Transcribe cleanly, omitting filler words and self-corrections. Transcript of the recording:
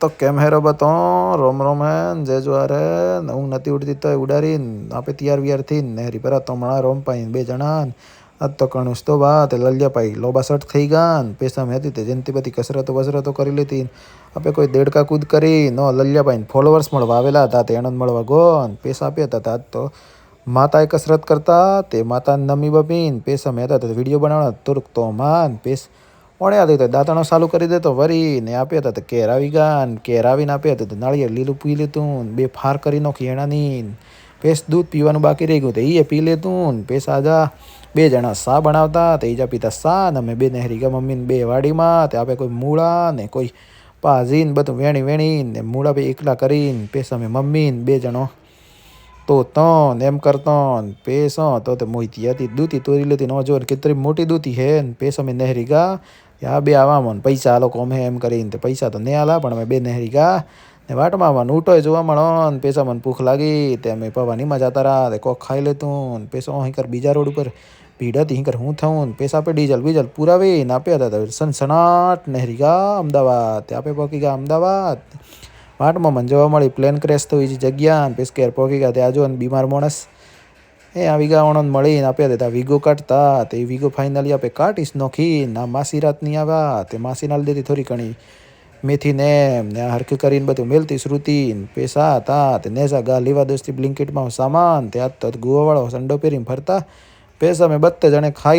તો કેમ હેરો બતો રોમ રોમ હે જય જુહાર હે ઊંઘ નથી ઉડતી તો ઉડાડીને આપે તૈયાર વિયાર થઈને નહેરી પર તો હમણાં રોમ પાઈ બે જણા આજ તો કણુસ તો વાત લલ્યા પાઈ લોબા સટ થઈ ગયા ને પેશામાં હતી તે જેનથી બધી કસરતો વસરતો કરી લીધી આપણે કોઈ દેડકા કૂદ કરી નો લલ્યા પાઈને ફોલોવર્સ મળવા આવેલા હતા તે આનંદ મળવા ગો ને પૈસા આપ્યા હતા આજ તો માતાએ કસરત કરતા તે માતાને નમી બમીને પેશામાં હતા તો વિડીયો બનાવવા તુર્ક તો માન ઓણ્યા હતી તો દાંતણો ચાલુ કરી દેતો વરી ને આપ્યા હતા તો કેર આવી ગયા ને કેર આવીને આપ્યા હતા તો નાળિયેર લીલું પી લેતું ને બે ફાર કરી નાખી એનાની પેસ દૂધ પીવાનું બાકી રહી ગયું તો એ પી લેતું ને પેસ આજા બે જણા સા બનાવતા તો ઈજા પીતા સા ને અમે બે નહેરી ગયા મમ્મીને બે વાડીમાં તે આપે કોઈ મૂળા ને કોઈ પાઝીને બધું વેણી વેણી ને મૂળા બે એકલા કરીને પેસ અમે મમ્મીને બે જણો તો ને એમ કરતો ને પેસો તો મોઈતી હતી દૂધી તોરી લેતી ન જો કેટલી મોટી દૂધી હે ને પેસ અમે નહેરી ગયા યા બે આવામાં પૈસા આ લોકો અમે એમ કરીને તે પૈસા તો નહીં આલા પણ અમે બે નહેરી ગયા ને વાટમાં આવવાનું ઉઠોય જોવા મળો ને પૈસા મને ભૂખ લાગી તે અમે પવાની મજા જતા તે કોક ખાઈ લેતું ને પૈસા અહીં કર બીજા રોડ ઉપર ભીડ હતી અહીં કર હું થવું ને પૈસા આપે ડીઝલ બીજલ પુરાવી ને આપ્યા હતા સનસનાટ નહેરી ગયા અમદાવાદ તે આપે પહોંચી ગયા અમદાવાદ વાટમાં મને જોવા મળી પ્લેન ક્રેશ તો એ જગ્યા ને પેસ કેર પહોંચી ગયા ત્યાં જો ને બીમાર માણસ એ આવી ગયા ઓણો મળીને આપ્યા દેતા વીગો કાઢતા તે વીગો ફાઇનલી આપે કાઢીશ નોખી ના માસી રાત નહીં આવ્યા તે માસી નાલ દેતી થોડી ઘણી મેથી ને હરખી કરીને બધું મેલતી શ્રુતિ પૈસા હતા તે નેસા ગા લેવા દોસ્તી બ્લિન્કેટમાં સામાન ત્યાં તો ગુવાવાળો સંડો પહેરીને ફરતા પૈસા મેં બત્તે જણે ખાઈ